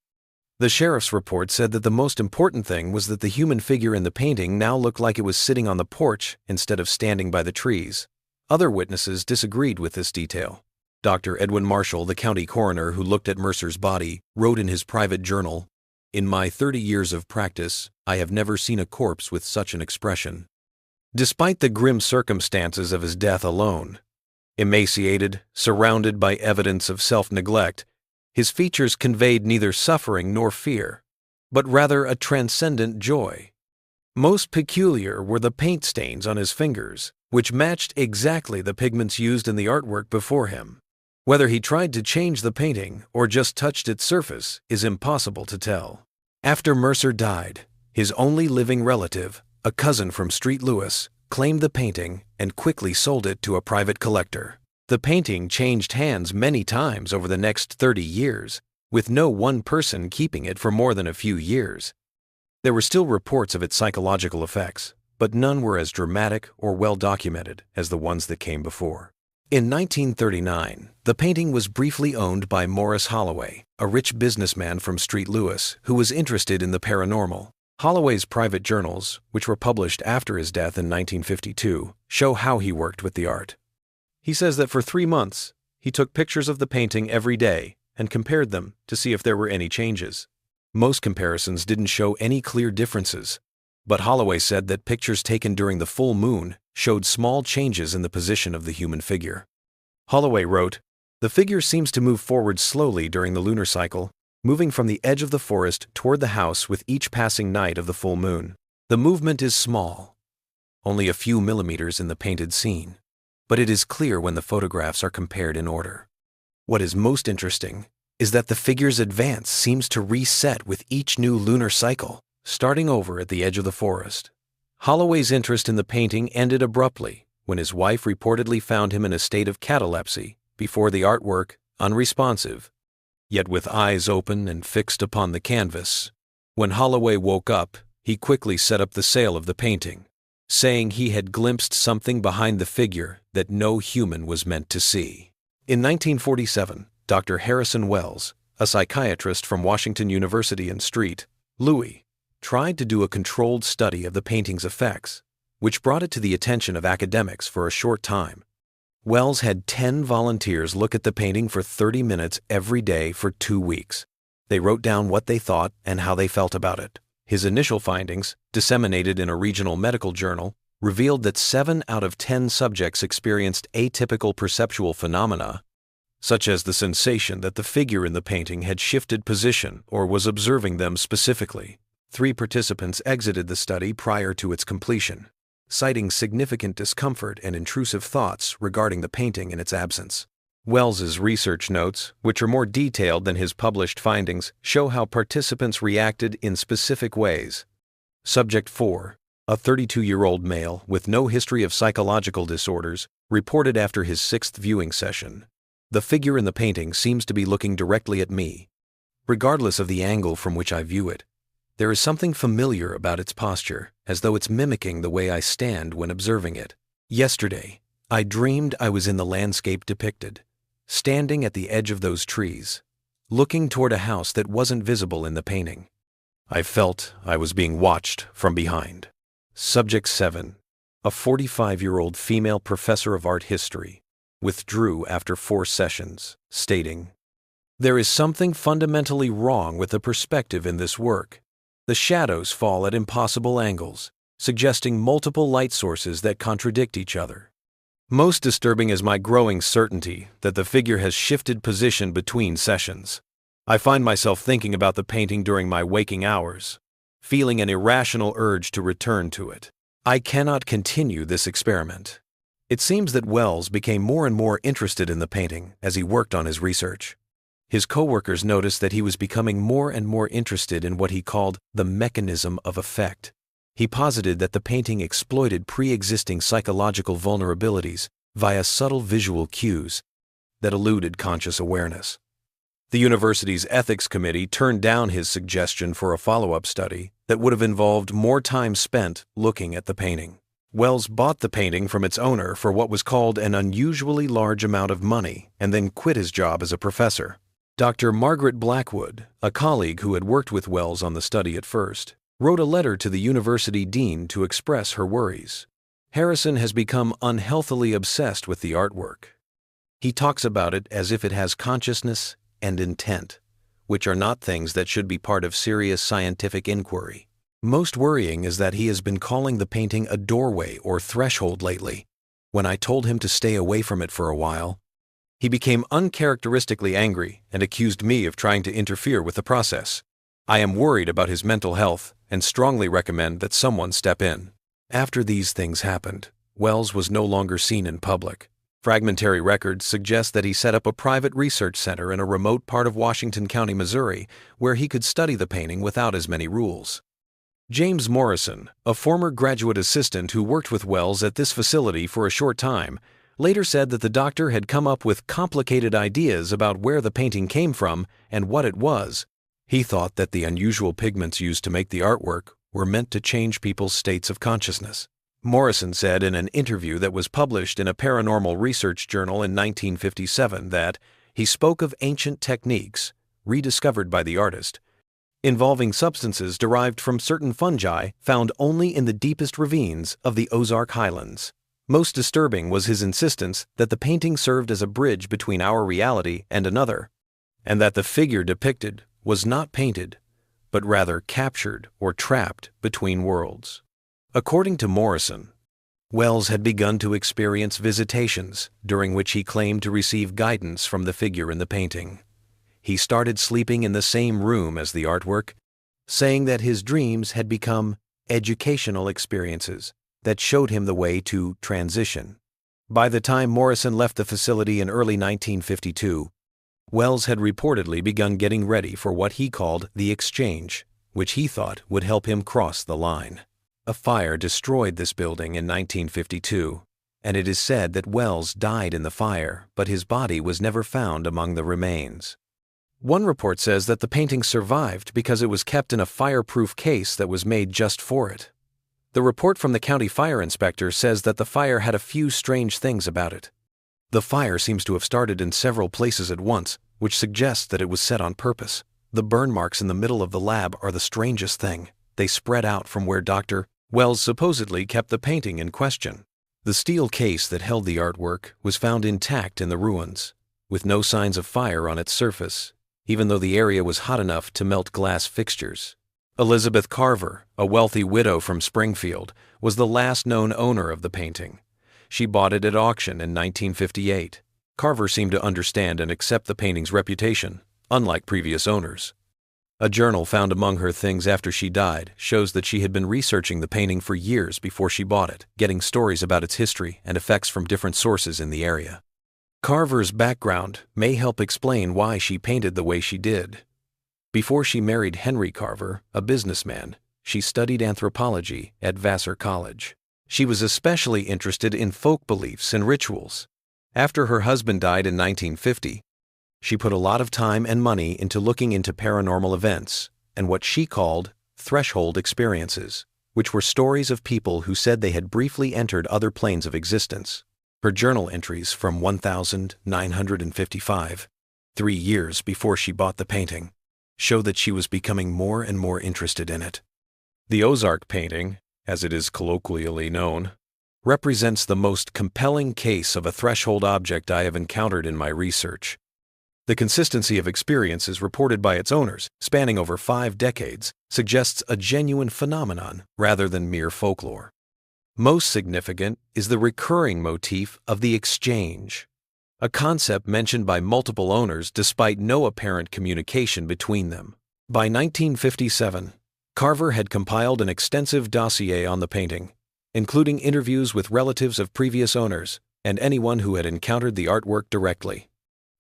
A: The sheriff's report said that the most important thing was that the human figure in the painting now looked like it was sitting on the porch instead of standing by the trees. Other witnesses disagreed with this detail. Dr. Edwin Marshall, the county coroner who looked at Mercer's body, wrote in his private journal, "In my 30 years of practice, I have never seen a corpse with such an expression." Despite the grim circumstances of his death alone, emaciated, surrounded by evidence of self-neglect, his features conveyed neither suffering nor fear, but rather a transcendent joy. Most peculiar were the paint stains on his fingers, which matched exactly the pigments used in the artwork before him. Whether he tried to change the painting or just touched its surface is impossible to tell. After Mercer died, his only living relative, a cousin from Street Lewis, claimed the painting and quickly sold it to a private collector. The painting changed hands many times over the next 30 years, with no one person keeping it for more than a few years. There were still reports of its psychological effects, but none were as dramatic or well documented as the ones that came before. In 1939, the painting was briefly owned by Morris Holloway, a rich businessman from Street Lewis who was interested in the paranormal. Holloway's private journals, which were published after his death in 1952, show how he worked with the art. He says that for 3 months, he took pictures of the painting every day and compared them to see if there were any changes. Most comparisons didn't show any clear differences, but Holloway said that pictures taken during the full moon showed small changes in the position of the human figure. Holloway wrote, "The figure seems to move forward slowly during the lunar cycle, moving from the edge of the forest toward the house with each passing night of the full moon. The movement is small, only a few millimeters in the painted scene, but it is clear when the photographs are compared in order. What is most interesting is that the figure's advance seems to reset with each new lunar cycle, starting over at the edge of the forest." Holloway's interest in the painting ended abruptly when his wife reportedly found him in a state of catalepsy before the artwork, unresponsive, yet with eyes open and fixed upon the canvas. When Holloway woke up, he quickly set up the sale of the painting, saying he had glimpsed something behind the figure that no human was meant to see. In 1947, Dr. Harrison Wells, a psychiatrist from Washington University in St. Louis, tried to do a controlled study of the painting's effects, which brought it to the attention of academics for a short time. Wells had 10 volunteers look at the painting for 30 minutes every day for 2 weeks. They wrote down what they thought and how they felt about it. His initial findings, disseminated in a regional medical journal, revealed that 7 out of 10 subjects experienced atypical perceptual phenomena, such as the sensation that the figure in the painting had shifted position or was observing them specifically. 3 participants exited the study prior to its completion, citing significant discomfort and intrusive thoughts regarding the painting in its absence. Wells's research notes, which are more detailed than his published findings, show how participants reacted in specific ways. Subject 4, a 32-year-old male with no history of psychological disorders, reported after his 6th viewing session, "The figure in the painting seems to be looking directly at me. Regardless of the angle from which I view it, there is something familiar about its posture, as though it's mimicking the way I stand when observing it. Yesterday, I dreamed I was in the landscape depicted, standing at the edge of those trees, looking toward a house that wasn't visible in the painting. I felt I was being watched from behind." Subject 7, a 45-year-old female professor of art history, withdrew after 4 sessions, stating, "There is something fundamentally wrong with the perspective in this work. The shadows fall at impossible angles, suggesting multiple light sources that contradict each other. Most disturbing is my growing certainty that the figure has shifted position between sessions. I find myself thinking about the painting during my waking hours, feeling an irrational urge to return to it. I cannot continue this experiment." It seems that Wells became more and more interested in the painting as he worked on his research. His co-workers noticed that he was becoming more and more interested in what he called the mechanism of effect. He posited that the painting exploited pre-existing psychological vulnerabilities via subtle visual cues that eluded conscious awareness. The university's ethics committee turned down his suggestion for a follow-up study that would have involved more time spent looking at the painting. Wells bought the painting from its owner for what was called an unusually large amount of money and then quit his job as a professor. Dr. Margaret Blackwood, a colleague who had worked with Wells on the study at first, wrote a letter to the university dean to express her worries. "Harrison has become unhealthily obsessed with the artwork. He talks about it as if it has consciousness and intent, which are not things that should be part of serious scientific inquiry. Most worrying is that he has been calling the painting a doorway or threshold lately. When I told him to stay away from it for a while, he became uncharacteristically angry and accused me of trying to interfere with the process. I am worried about his mental health and strongly recommend that someone step in. After these things happened, Wells was no longer seen in public. Fragmentary records suggest that he set up a private research center in a remote part of Washington County, Missouri, where he could study the painting without as many rules. James Morrison, a former graduate assistant who worked with Wells at this facility for a short time, later said that the doctor had come up with complicated ideas about where the painting came from and what it was. He thought that the unusual pigments used to make the artwork were meant to change people's states of consciousness. Morrison said in an interview that was published in a paranormal research journal in 1957 that he spoke of ancient techniques, rediscovered by the artist, involving substances derived from certain fungi found only in the deepest ravines of the Ozark Highlands. Most disturbing was his insistence that the painting served as a bridge between our reality and another, and that the figure depicted was not painted, but rather captured or trapped between worlds. According to Morrison, Wells had begun to experience visitations during which he claimed to receive guidance from the figure in the painting. He started sleeping in the same room as the artwork, saying that his dreams had become educational experiences that showed him the way to transition. By the time Morrison left the facility in early 1952, Wells had reportedly begun getting ready for what he called the exchange, which he thought would help him cross the line. A fire destroyed this building in 1952, and it is said that Wells died in the fire, but his body was never found among the remains. One report says that the painting survived because it was kept in a fireproof case that was made just for it. The report from the county fire inspector says that the fire had a few strange things about it. The fire seems to have started in several places at once, which suggests that it was set on purpose. The burn marks in the middle of the lab are the strangest thing. They spread out from where Dr. Wells supposedly kept the painting in question. The steel case that held the artwork was found intact in the ruins, with no signs of fire on its surface, even though the area was hot enough to melt glass fixtures. Elizabeth Carver, a wealthy widow from Springfield, was the last known owner of the painting. She bought it at auction in 1958. Carver seemed to understand and accept the painting's reputation, unlike previous owners. A journal found among her things after she died shows that she had been researching the painting for years before she bought it, getting stories about its history and effects from different sources in the area. Carver's background may help explain why she painted the way she did. Before she married Henry Carver, a businessman, she studied anthropology at Vassar College. She was especially interested in folk beliefs and rituals. After her husband died in 1950, she put a lot of time and money into looking into paranormal events and what she called threshold experiences, which were stories of people who said they had briefly entered other planes of existence. Her journal entries from 1955, 3 years before she bought the painting, show that she was becoming more and more interested in it. The Ozark painting, as it is colloquially known, represents the most compelling case of a threshold object I have encountered in my research. The consistency of experiences reported by its owners, spanning over 5 decades, suggests a genuine phenomenon rather than mere folklore. Most significant is the recurring motif of the exchange, a concept mentioned by multiple owners despite no apparent communication between them. By 1957, Carver had compiled an extensive dossier on the painting, including interviews with relatives of previous owners and anyone who had encountered the artwork directly.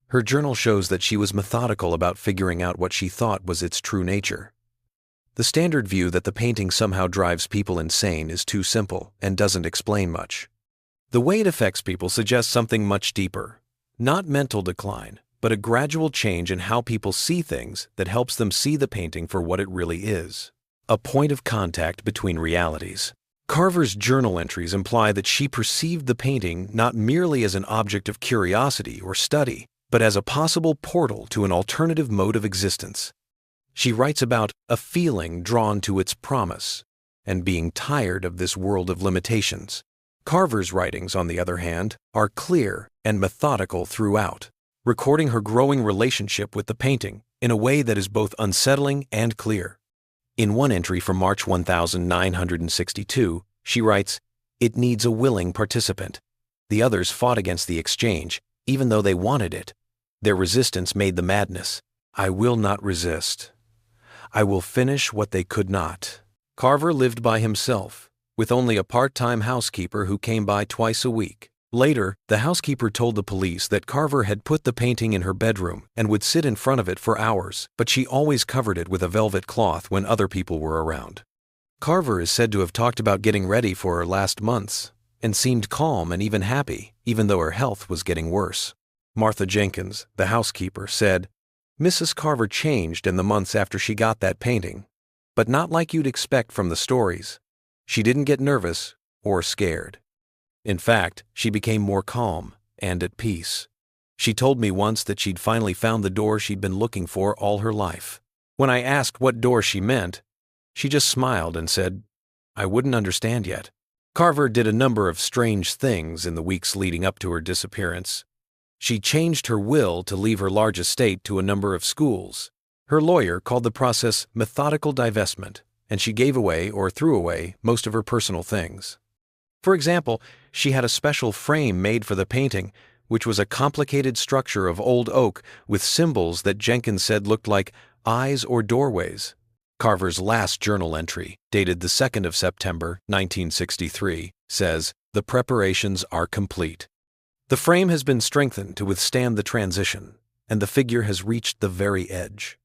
A: Her journal shows that she was methodical about figuring out what she thought was its true nature. The standard view that the painting somehow drives people insane is too simple and doesn't explain much. The way it affects people suggests something much deeper, not mental decline, but a gradual change in how people see things that helps them see the painting for what it really is, a point of contact between realities. Carver's journal entries imply that she perceived the painting not merely as an object of curiosity or study, but as a possible portal to an alternative mode of existence. She writes about a feeling drawn to its promise and being tired of this world of limitations. Carver's writings, on the other hand, are clear and methodical throughout, recording her growing relationship with the painting in a way that is both unsettling and clear. In one entry from March 1962, she writes, "It needs a willing participant. The others fought against the exchange, even though they wanted it. Their resistance made the madness. I will not resist. I will finish what they could not." Carver lived by himself, with only a part-time housekeeper who came by twice a week. Later, the housekeeper told the police that Carver had put the painting in her bedroom and would sit in front of it for hours, but she always covered it with a velvet cloth when other people were around. Carver is said to have talked about getting ready for her last months and seemed calm and even happy, even though her health was getting worse. Martha Jenkins, the housekeeper, said, "Mrs. Carver changed in the months after she got that painting, but not like you'd expect from the stories. She didn't get nervous or scared. In fact, she became more calm and at peace. She told me once that she'd finally found the door she'd been looking for all her life. When I asked what door she meant, she just smiled and said, 'I wouldn't understand yet.'" Carver did a number of strange things in the weeks leading up to her disappearance. She changed her will to leave her large estate to a number of schools. Her lawyer called the process methodical divestment, and she gave away or threw away most of her personal things. For example, she had a special frame made for the painting, which was a complicated structure of old oak with symbols that Jenkins said looked like eyes or doorways. Carver's last journal entry, dated the 2nd of September, 1963, says, "The preparations are complete. The frame has been strengthened to withstand the transition, and the figure has reached the very edge.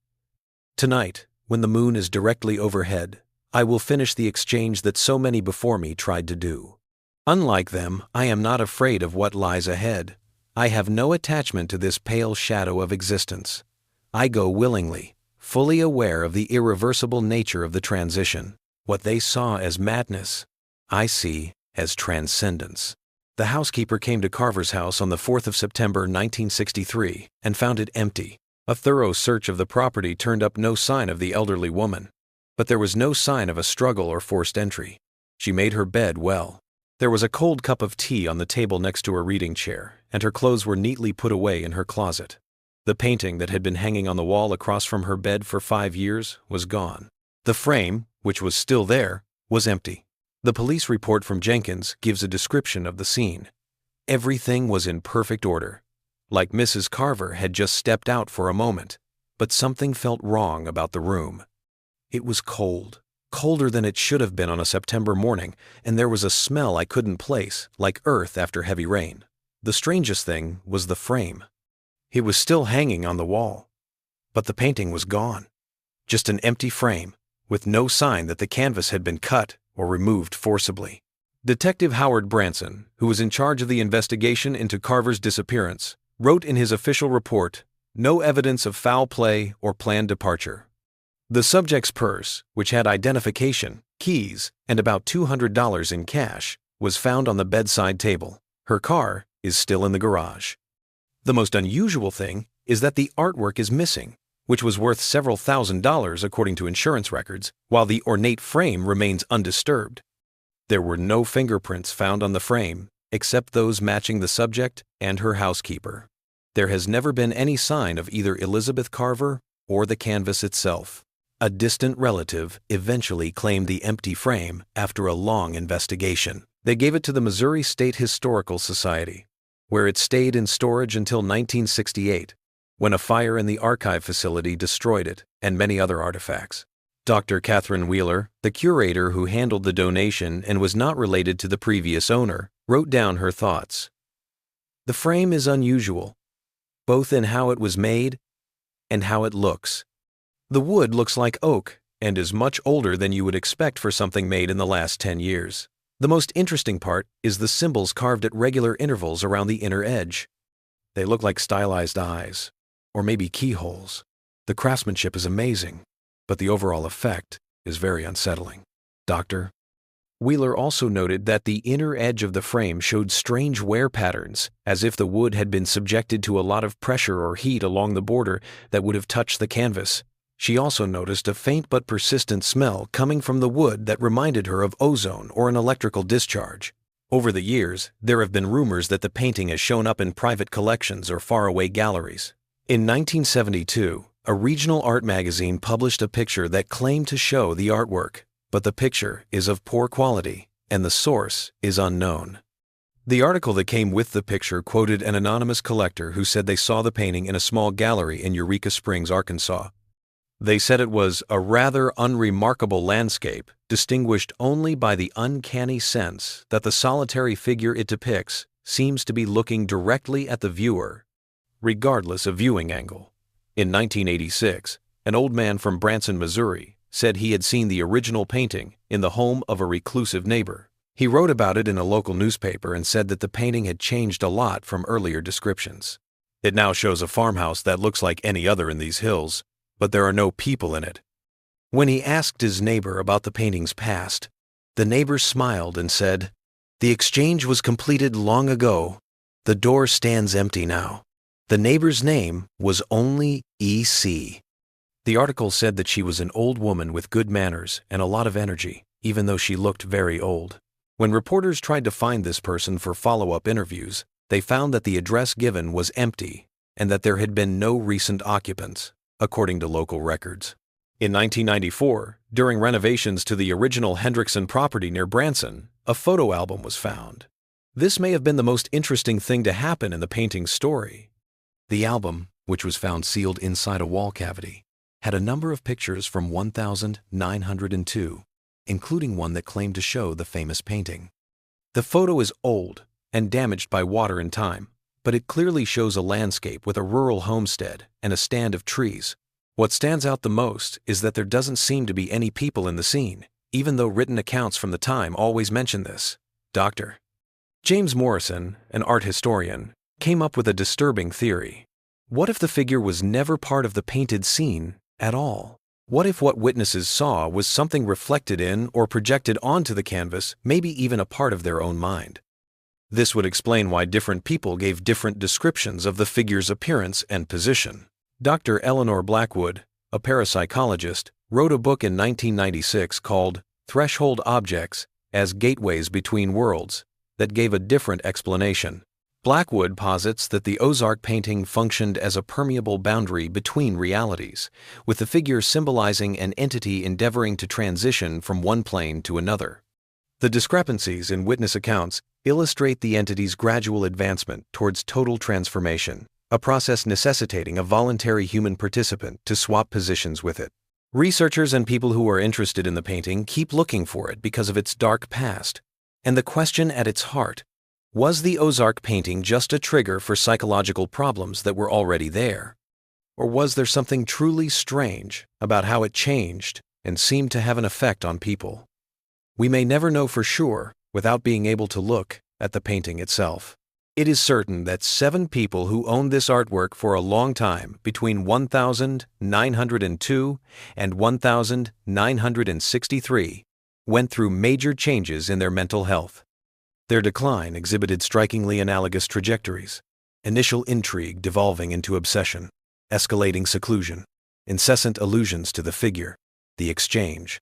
A: Tonight, when the moon is directly overhead, I will finish the exchange that so many before me tried to do. Unlike them, I am not afraid of what lies ahead. I have no attachment to this pale shadow of existence. I go willingly, fully aware of the irreversible nature of the transition. What they saw as madness, I see as transcendence." The housekeeper came to Carver's house on the 4th of September 1963 and found it empty. A thorough search of the property turned up no sign of the elderly woman, but there was no sign of a struggle or forced entry. She made her bed well. There was a cold cup of tea on the table next to her reading chair, and her clothes were neatly put away in her closet. The painting that had been hanging on the wall across from her bed for 5 years was gone. The frame, which was still there, was empty. The police report from Jenkins gives a description of the scene. Everything was in perfect order, like Mrs. Carver had just stepped out for a moment, but something felt wrong about the room. It was cold, colder than it should have been on a September morning, and there was a smell I couldn't place, like earth after heavy rain. The strangest thing was the frame. It was still hanging on the wall, but the painting was gone. Just an empty frame, with no sign that the canvas had been cut or removed forcibly. Detective Howard Branson, who was in charge of the investigation into Carver's disappearance, wrote in his official report, "No evidence of foul play or planned departure." The subject's purse, which had identification, keys, and about $200 in cash, was found on the bedside table. Her car is still in the garage. The most unusual thing is that the artwork is missing, which was worth several $1,000s according to insurance records, while the ornate frame remains undisturbed. There were no fingerprints found on the frame, except those matching the subject and her housekeeper. There has never been any sign of either Elizabeth Carver or the canvas itself. A distant relative eventually claimed the empty frame after a long investigation. They gave it to the Missouri State Historical Society, where it stayed in storage until 1968, when a fire in the archive facility destroyed it and many other artifacts. Dr. Catherine Wheeler, the curator who handled the donation and was not related to the previous owner, wrote down her thoughts. "The frame is unusual, both in how it was made and how it looks. The wood looks like oak and is much older than you would expect for something made in the last 10 years. The most interesting part is the symbols carved at regular intervals around the inner edge. They look like stylized eyes, or maybe keyholes. The craftsmanship is amazing, but the overall effect is very unsettling." Dr. Wheeler also noted that the inner edge of the frame showed strange wear patterns, as if the wood had been subjected to a lot of pressure or heat along the border that would have touched the canvas. She also noticed a faint but persistent smell coming from the wood that reminded her of ozone or an electrical discharge. Over the years, there have been rumors that the painting has shown up in private collections or faraway galleries. In 1972, a regional art magazine published a picture that claimed to show the artwork, but the picture is of poor quality, and the source is unknown. The article that came with the picture quoted an anonymous collector who said they saw the painting in a small gallery in Eureka Springs, Arkansas. They said it was a rather unremarkable landscape, distinguished only by the uncanny sense that the solitary figure it depicts seems to be looking directly at the viewer, regardless of viewing angle. In 1986, an old man from Branson, Missouri, said he had seen the original painting in the home of a reclusive neighbor. He wrote about it in a local newspaper and said that the painting had changed a lot from earlier descriptions. It now shows a farmhouse that looks like any other in these hills, but there are no people in it. When he asked his neighbor about the painting's past, the neighbor smiled and said, "The exchange was completed long ago. The door stands empty now." The neighbor's name was only E.C. The article said that she was an old woman with good manners and a lot of energy, even though she looked very old. When reporters tried to find this person for follow-up interviews, they found that the address given was empty and that there had been no recent occupants, according to local records. In 1994, during renovations to the original Hendrickson property near Branson, a photo album was found. This may have been the most interesting thing to happen in the painting's story. The album, which was found sealed inside a wall cavity, had a number of pictures from 1902, including one that claimed to show the famous painting. The photo is old and damaged by water and time, but it clearly shows a landscape with a rural homestead and a stand of trees. What stands out the most is that there doesn't seem to be any people in the scene, even though written accounts from the time always mention this. Dr. James Morrison, an art historian, came up with a disturbing theory. What if the figure was never part of the painted scene at all? What if what witnesses saw was something reflected in or projected onto the canvas, maybe even a part of their own mind? This would explain why different people gave different descriptions of the figure's appearance and position. Dr. Eleanor Blackwood, a parapsychologist, wrote a book in 1996 called Threshold Objects as Gateways Between Worlds that gave a different explanation. Blackwood posits that the Ozark painting functioned as a permeable boundary between realities, with the figure symbolizing an entity endeavoring to transition from one plane to another. The discrepancies in witness accounts illustrate the entity's gradual advancement towards total transformation, a process necessitating a voluntary human participant to swap positions with it. Researchers and people who are interested in the painting keep looking for it because of its dark past, and the question at its heart: was the Ozark painting just a trigger for psychological problems that were already there? Or was there something truly strange about how it changed and seemed to have an effect on people? We may never know for sure without being able to look at the painting itself. It is certain that 7 people who owned this artwork for a long time, between 1902 and 1963, went through major changes in their mental health. Their decline exhibited strikingly analogous trajectories: initial intrigue devolving into obsession, escalating seclusion, incessant allusions to the figure, the exchange,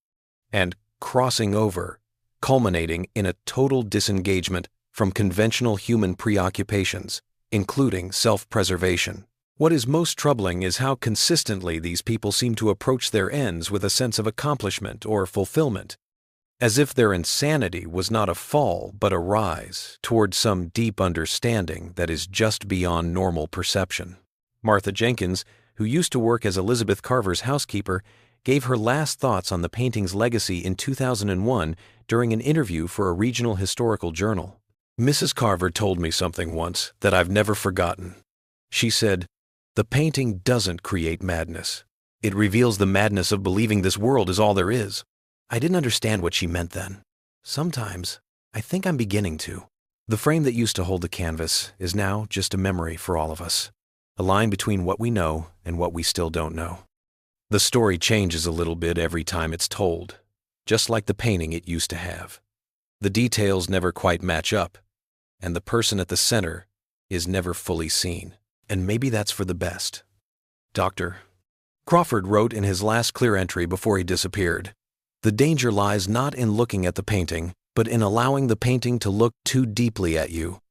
A: and crossing over, culminating in a total disengagement from conventional human preoccupations, including self-preservation. What is most troubling is how consistently these people seem to approach their ends with a sense of accomplishment or fulfillment, as if their insanity was not a fall but a rise toward some deep understanding that is just beyond normal perception. Martha Jenkins, who used to work as Elizabeth Carver's housekeeper, gave her last thoughts on the painting's legacy in 2001 during an interview for a regional historical journal. "Mrs. Carver told me something once that I've never forgotten. She said, 'The painting doesn't create madness. It reveals the madness of believing this world is all there is.' I didn't understand what she meant then. Sometimes, I think I'm beginning to." The frame that used to hold the canvas is now just a memory for all of us, a line between what we know and what we still don't know. The story changes a little bit every time it's told, just like the painting it used to have. The details never quite match up, and the person at the center is never fully seen. And maybe that's for the best. Dr. Crawford wrote in his last clear entry before he disappeared, "The danger lies not in looking at the painting, but in allowing the painting to look too deeply at you."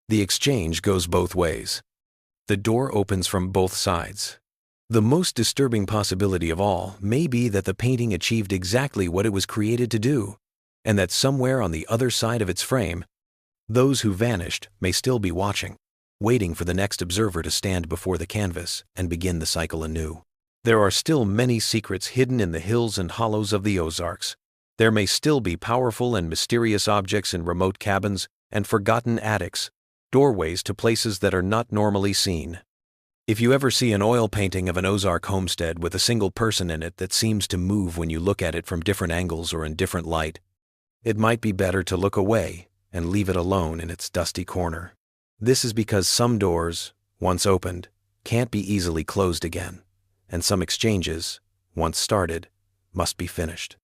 A: The exchange goes both ways. The door opens from both sides. The most disturbing possibility of all may be that the painting achieved exactly what it was created to do, and that somewhere on the other side of its frame, those who vanished may still be watching, waiting for the next observer to stand before the canvas and begin the cycle anew. There are still many secrets hidden in the hills and hollows of the Ozarks. There may still be powerful and mysterious objects in remote cabins and forgotten attics, doorways to places that are not normally seen. If you ever see an oil painting of an Ozark homestead with a single person in it that seems to move when you look at it from different angles or in different light, it might be better to look away and leave it alone in its dusty corner. This is because some doors, once opened, can't be easily closed again, and some exchanges, once started, must be finished.